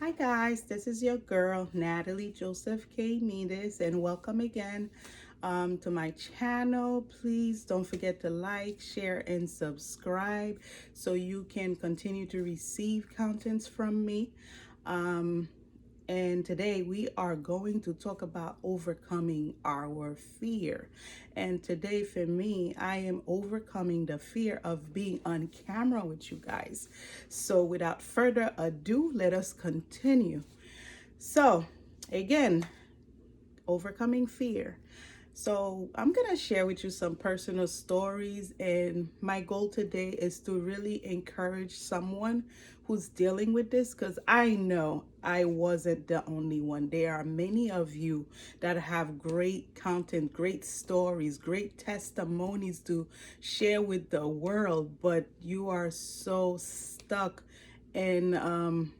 Hi guys, this is your girl Nathalie Joseph-Cayemittes, and welcome again to my channel. Please don't forget to like, share, and subscribe so you can continue to receive contents from me. And today we are going to talk about overcoming our fear. And today for me, I am overcoming the fear of being on camera with you guys. So without further ado, let us continue. So again, overcoming fear. So I'm going to share with you some personal stories, and my goal today is to really encourage someone who's dealing with this, because I know I wasn't the only one. There are many of you that have great content, great stories, great testimonies to share with the world, but you are so stuck in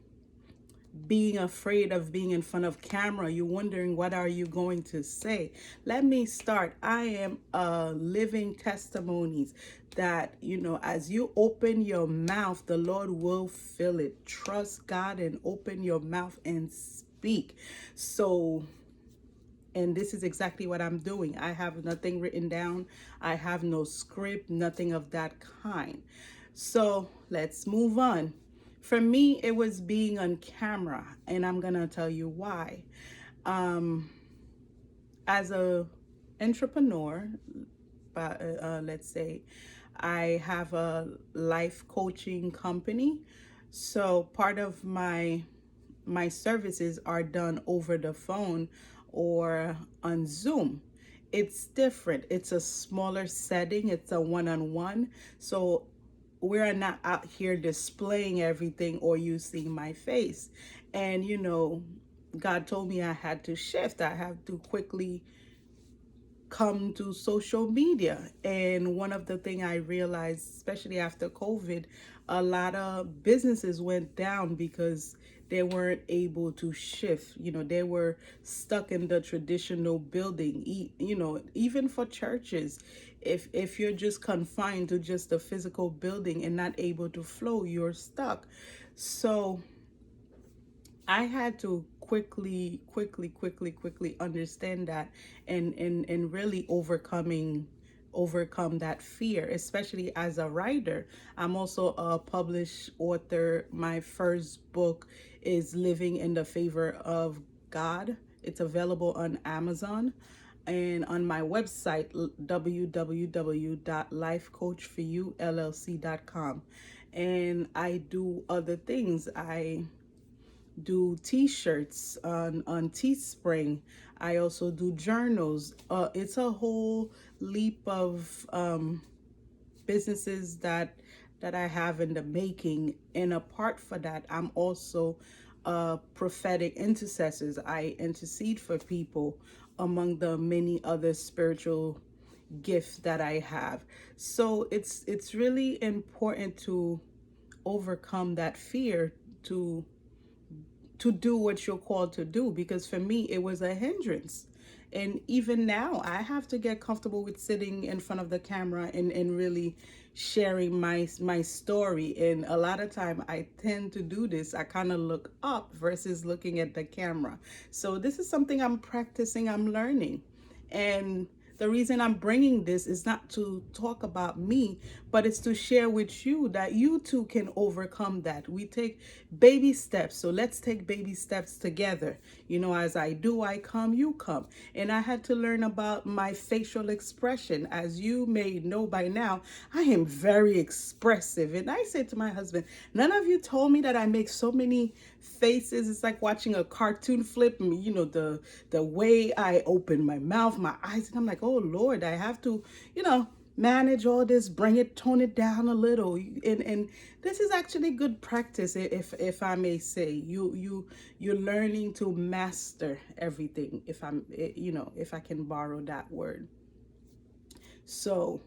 being afraid of being in front of camera. You're wondering, what are you going to say? Let me start. I am living testimonies that, as you open your mouth, the Lord will fill it. Trust God and open your mouth and speak. So, and this is exactly what I'm doing. I have nothing written down. I have no script, nothing of that kind. So let's move on. For me, it was being on camera, and I'm gonna tell you why. Um, as a entrepreneur, let's say, I have a life coaching company. So part of my services are done over the phone or on Zoom. It's different. It's a smaller setting. It's a one-on-one. So we're not out here displaying everything or you see my face. And God told me I had to shift. I have to quickly come to social media. And one of the things I realized, especially after COVID, a lot of businesses went down because they weren't able to shift. They were stuck in the traditional building. Even for churches, if you're just confined to just a physical building and not able to flow, you're stuck. So I had to quickly understand that, and really overcome that fear, especially as a writer. I'm also a published author. My first book is Living in the Favor of God. It's available on Amazon and on my website, www.lifecoachforyoullc.com. And I do other things. I do t-shirts on Teespring. I also do journals. It's a whole leap of businesses that I have in the making. And apart from that, I'm also prophetic intercessors. I intercede for people, among the many other spiritual gifts that I have. So it's really important to overcome that fear, to do what you're called to do, because for me it was a hindrance. And even now I have to get comfortable with sitting in front of the camera and really sharing my story. And a lot of time I tend to do this. I kind of look up versus looking at the camera. So this is something I'm practicing, I'm learning. And the reason I'm bringing this is not to talk about me, but it's to share with you that you too can overcome that. We take baby steps. So let's take baby steps together. As I do, I come, you come. And I had to learn about my facial expression. As you may know by now, I am very expressive. And I said to my husband, none of you told me that I make so many faces. It's like watching a cartoon flip. The way I open my mouth, my eyes, and I'm like, oh Lord, I have to, manage all this, bring it, tone it down a little. And this is actually good practice, if I may say. You're learning to master everything, if I can borrow that word. So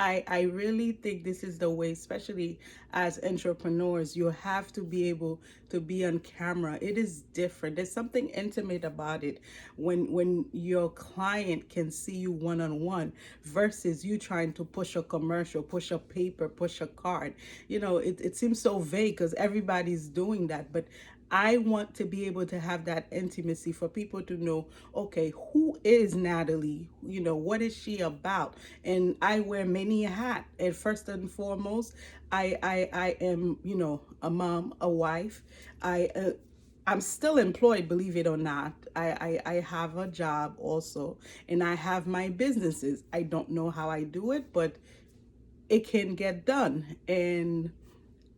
I really think this is the way, especially as entrepreneurs. You have to be able to be on camera. It is different. There's something intimate about it when your client can see you one-on-one versus you trying to push a commercial, push a paper, push a card. It seems so vague because everybody's doing that. But I want to be able to have that intimacy for people to know, okay, who is Nathalie? You know, what is she about? And I wear many a hat. And first and foremost, I am, you know, a mom, a wife. I'm still employed, believe it or not. I have a job also, and I have my businesses. I don't know how I do it, but it can get done. And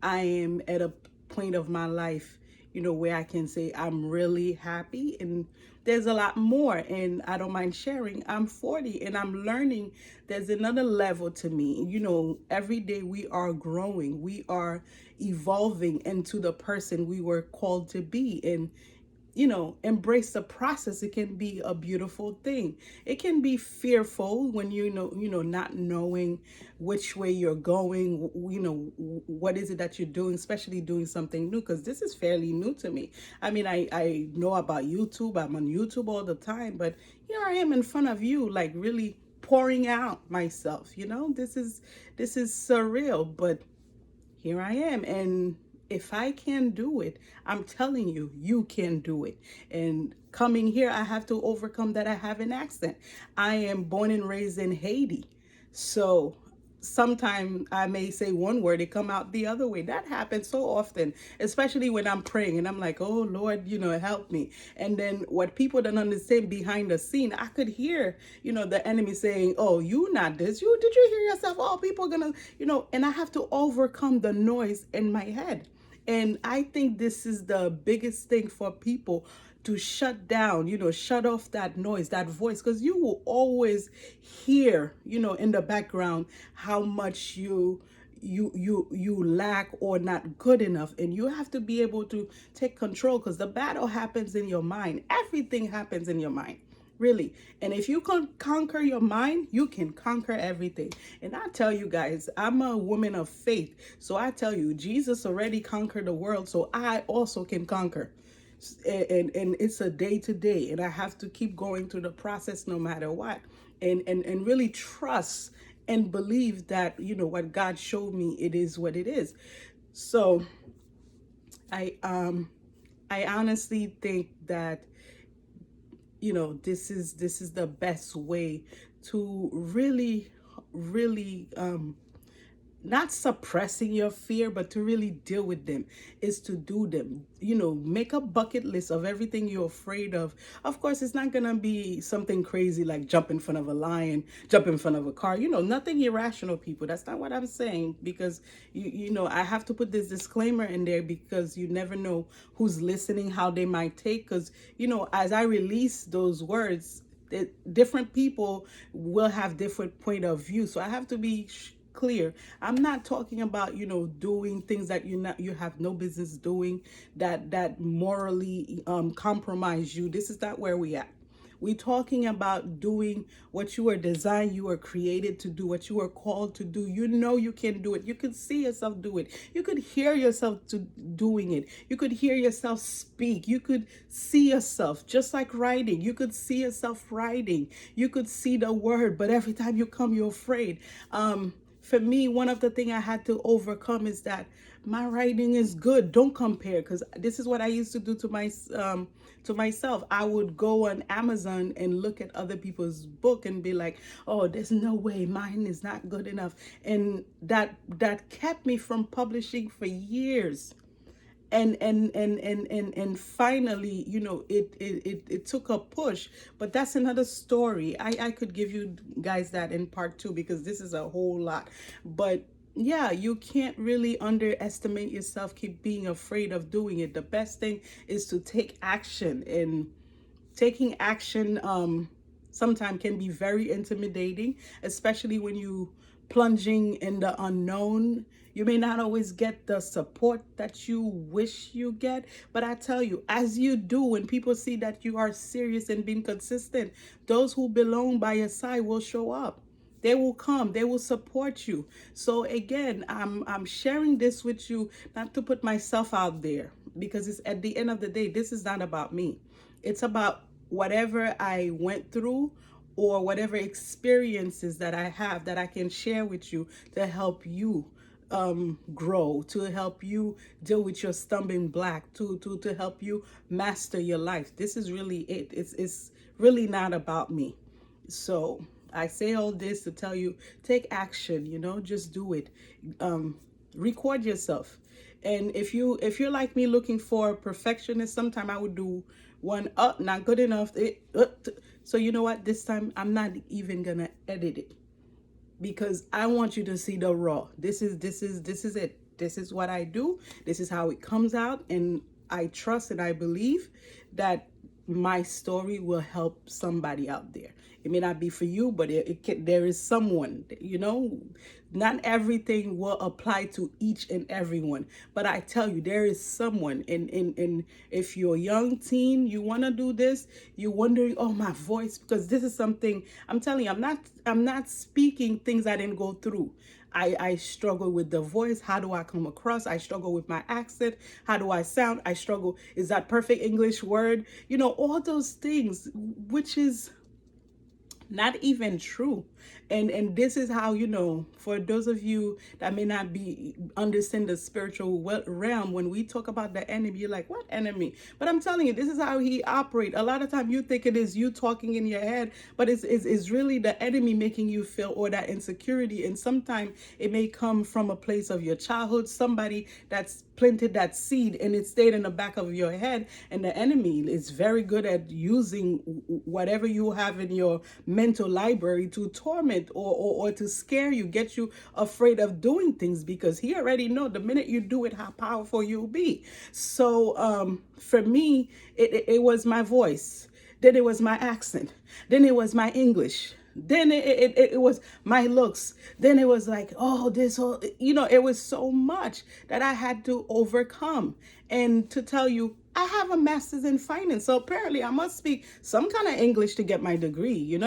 I am at a point of my life, you know, where I can say I'm really happy, and there's a lot more, and I don't mind sharing. I'm 40 and I'm learning there's another level to me. You know, every day we are growing, we are evolving into the person we were called to be. And you know, embrace the process. It can be a beautiful thing. It can be fearful when not knowing which way you're going. You know, what is it that you're doing, especially doing something new, because this is fairly new to me. I mean, I know about YouTube. I'm on YouTube all the time, but here I am in front of you, like really pouring out myself. You know, this is surreal, but here I am. And if I can do it, I'm telling you, you can do it. And coming here, I have to overcome that I have an accent. I am born and raised in Haiti. So sometimes I may say one word, it come out the other way. That happens so often, especially when I'm praying and I'm like, oh Lord, help me. And then what people don't understand behind the scene, I could hear, the enemy saying, oh, you not this, did you hear yourself? Oh, people are gonna, and I have to overcome the noise in my head. And I think this is the biggest thing for people, to shut down, shut off that noise, that voice, because you will always hear, in the background, how much you lack or not good enough. And you have to be able to take control, because the battle happens in your mind. Everything happens in your mind, really. And if you can conquer your mind, you can conquer everything. And I tell you guys, I'm a woman of faith, so I tell you, Jesus already conquered the world, so I also can conquer. And it's a day to day, and I have to keep going through the process no matter what, and really trust and believe that what God showed me, it is what it is. So I honestly think that this is the best way to really not suppressing your fear, but to really deal with them, is to do them. Make a bucket list of everything you're afraid of. Of course, it's not gonna be something crazy like jump in front of a lion, jump in front of a car, nothing irrational, people. That's not what I'm saying, because I have to put this disclaimer in there, because you never know who's listening, how they might take. Because as I release those words, different people will have different point of view, so I have to be clear. I'm not talking about doing things that you have no business doing, that morally compromise you. This is not where we at. We're talking about doing what you were designed, you were created to do, what you were called to do. You can do it. You could see yourself do it. You could hear yourself doing it. You could hear yourself speak. You could see yourself, just like writing. You could see yourself writing. You could see the word, but every time you come, you're afraid. For me, one of the things I had to overcome is that my writing is good. Don't compare, because this is what I used to do to myself. I would go on Amazon and look at other people's book and be like, oh, there's no way, mine is not good enough. And that kept me from publishing for years. And finally, it took a push, but that's another story. I could give you guys that in part 2, because this is a whole lot. But yeah, you can't really underestimate yourself. Keep being afraid of doing it. The best thing is to take action, and taking action sometimes can be very intimidating, especially when you plunging in the unknown. You may not always get the support that you wish you get, but I tell you, as you do, when people see that you are serious and being consistent, those who belong by your side will show up. They will come, they will support you. So again, I'm sharing this with you, not to put myself out there, because it's, at the end of the day, this is not about me. It's about whatever I went through, or whatever experiences that I have that I can share with you to help you grow, to help you deal with your stumbling block, to help you master your life. This is really it. It's really not about me. So I say all this to tell you, take action, just do it. Record yourself. And if you're like me looking for perfectionist, sometime I would do one up, not good enough. So you know what? This time I'm not even gonna edit it, because I want you to see the raw. This is it. This is what I do. This is how it comes out, and I trust and I believe that my story will help somebody out there. It may not be for you, but there is someone, not everything will apply to each and everyone, but I tell you, there is someone. And if you're a young teen, you want to do this, you're wondering, oh, my voice, because this is something, I'm telling you, I'm not speaking things I didn't go through. I struggle with the voice. How do I come across? I struggle with my accent. How do I sound? I struggle. Is that perfect English word? All those things, which is not even true. And this is how, for those of you that may not be understand the spiritual realm, when we talk about the enemy, you're like, what enemy? But I'm telling you, this is how he operates. A lot of time you think it is you talking in your head, but it's really the enemy making you feel or that insecurity. And sometimes it may come from a place of your childhood, somebody that's planted that seed and it stayed in the back of your head. And the enemy is very good at using whatever you have in your mental library to torment or to scare you, get you afraid of doing things, because he already know the minute you do it how powerful you'll be. So for me, it was my voice, then it was my accent, then it was my English, then it was my looks, then it was like, oh, this whole, it was so much that I had to overcome. And to tell you, I have a master's in finance, so apparently I must speak some kind of English to get my degree,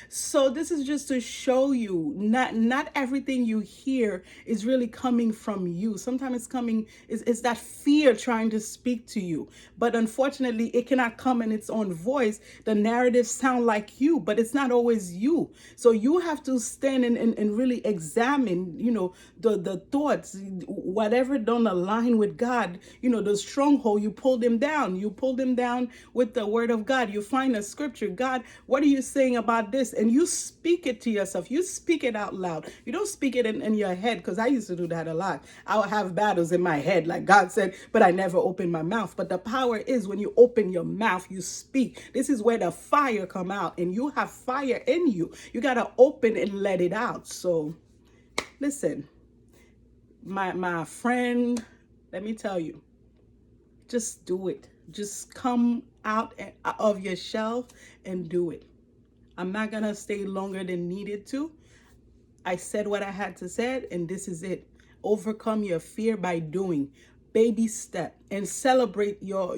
So this is just to show you, not everything you hear is really coming from you. Sometimes it's coming, it's that fear trying to speak to you. But unfortunately, it cannot come in its own voice. The narratives sound like you, but it's not always you. So you have to stand and really examine, the thoughts, whatever don't align with God, the stronghold, you pull them down. You pull them down with the word of God. You find a scripture. God, what are you saying about this? And you speak it to yourself. You speak it out loud. You don't speak it in your head, because I used to do that a lot. I would have battles in my head, like God said, but I never opened my mouth. But the power is when you open your mouth, you speak. This is where the fire come out, and you have fire in you. You got to open and let it out. So listen, my friend, let me tell you, just do it. Just come out of your shelf and do it. I'm not going to stay longer than needed to. I said what I had to say, and this is it. Overcome your fear by doing. Baby step, and celebrate your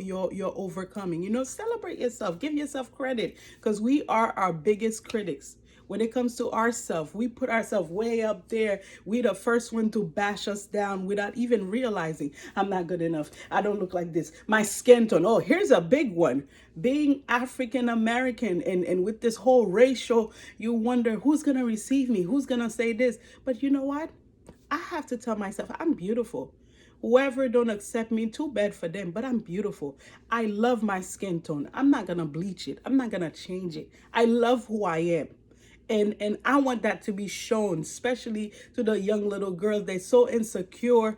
overcoming. Celebrate yourself. Give yourself credit, because we are our biggest critics. When it comes to ourselves, we put ourselves way up there. We the first one to bash us down without even realizing, I'm not good enough. I don't look like this. My skin tone. Oh, here's a big one. Being African American and with this whole racial, you wonder who's going to receive me? Who's going to say this? But you know what? I have to tell myself, I'm beautiful. Whoever don't accept me, too bad for them, but I'm beautiful. I love my skin tone. I'm not going to bleach it. I'm not going to change it. I love who I am. And I want that to be shown, especially to the young little girls. They're so insecure.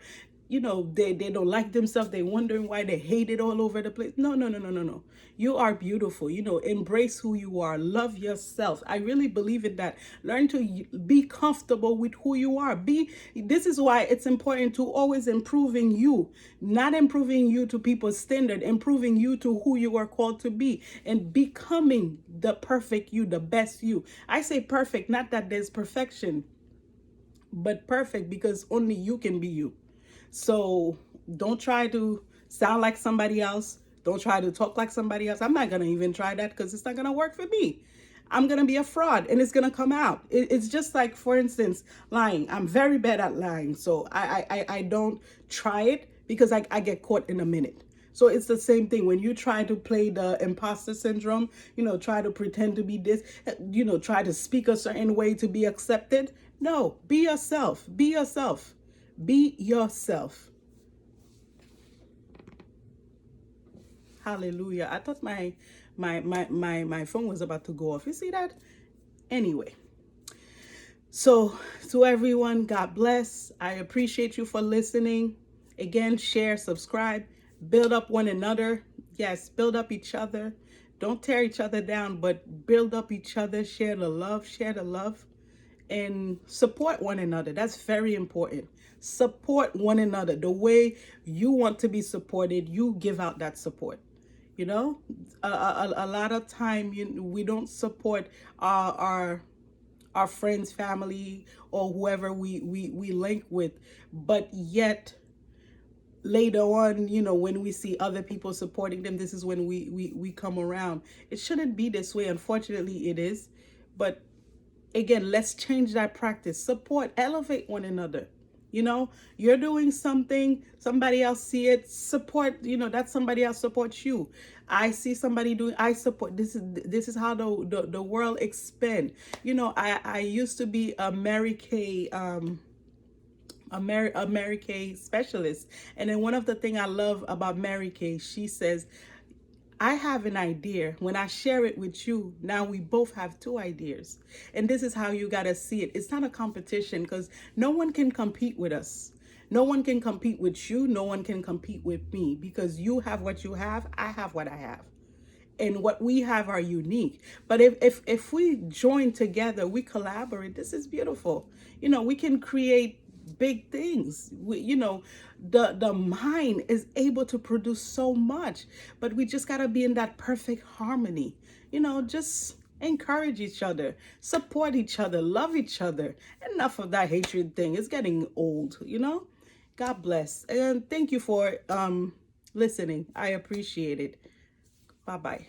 They don't like themselves. They're wondering why they hate it all over the place. No. You are beautiful. Embrace who you are. Love yourself. I really believe in that. Learn to be comfortable with who you are. This is why it's important to always improving you, not improving you to people's standard, improving you to who you are called to be, and becoming the perfect you, the best you. I say perfect, not that there's perfection, but perfect because only you can be you. So don't try to sound like somebody else. Don't try to talk like somebody else. I'm not going to even try that, because it's not going to work for me. I'm going to be a fraud, and it's going to come out. It's just like, for instance, lying. I'm very bad at lying. So I don't try it, because I get caught in a minute. So it's the same thing when you try to play the imposter syndrome, try to pretend to be this, try to speak a certain way to be accepted. No, be yourself. Be yourself. Be yourself. Hallelujah. I thought my phone was about to go off. You see that? Anyway. So to everyone, God bless. I appreciate you for listening. Again, share, subscribe, build up one another. Yes, build up each other. Don't tear each other down, but build up each other. Share the love, and support one another. That's very important. Support one another. The way you want to be supported, you give out that support. You know, a lot of time we don't support our friends, family, or whoever we link with, but yet later on, when we see other people supporting them, this is when we come around. It shouldn't be this way. Unfortunately, it is. But again, let's change that practice. Support, elevate one another. You're doing something, somebody else see it, support, that somebody else supports you. I see somebody doing, I support. This is how the world expand. I used to be a Mary Kay Mary Kay specialist, and then one of the things I love about Mary Kay, she says, I have an idea. When I share it with you, now we both have two ideas. And this is how you got to see it. It's not a competition, because no one can compete with us. No one can compete with you. No one can compete with me, because you have what you have. I have what I have. And what we have are unique. But if we join together, we collaborate, this is beautiful. We can create big things. The mind is able to produce so much, but we just got to be in that perfect harmony. Just encourage each other, support each other, love each other. Enough of that hatred thing. It's getting old. God bless, and thank you for listening. I appreciate it. Bye bye.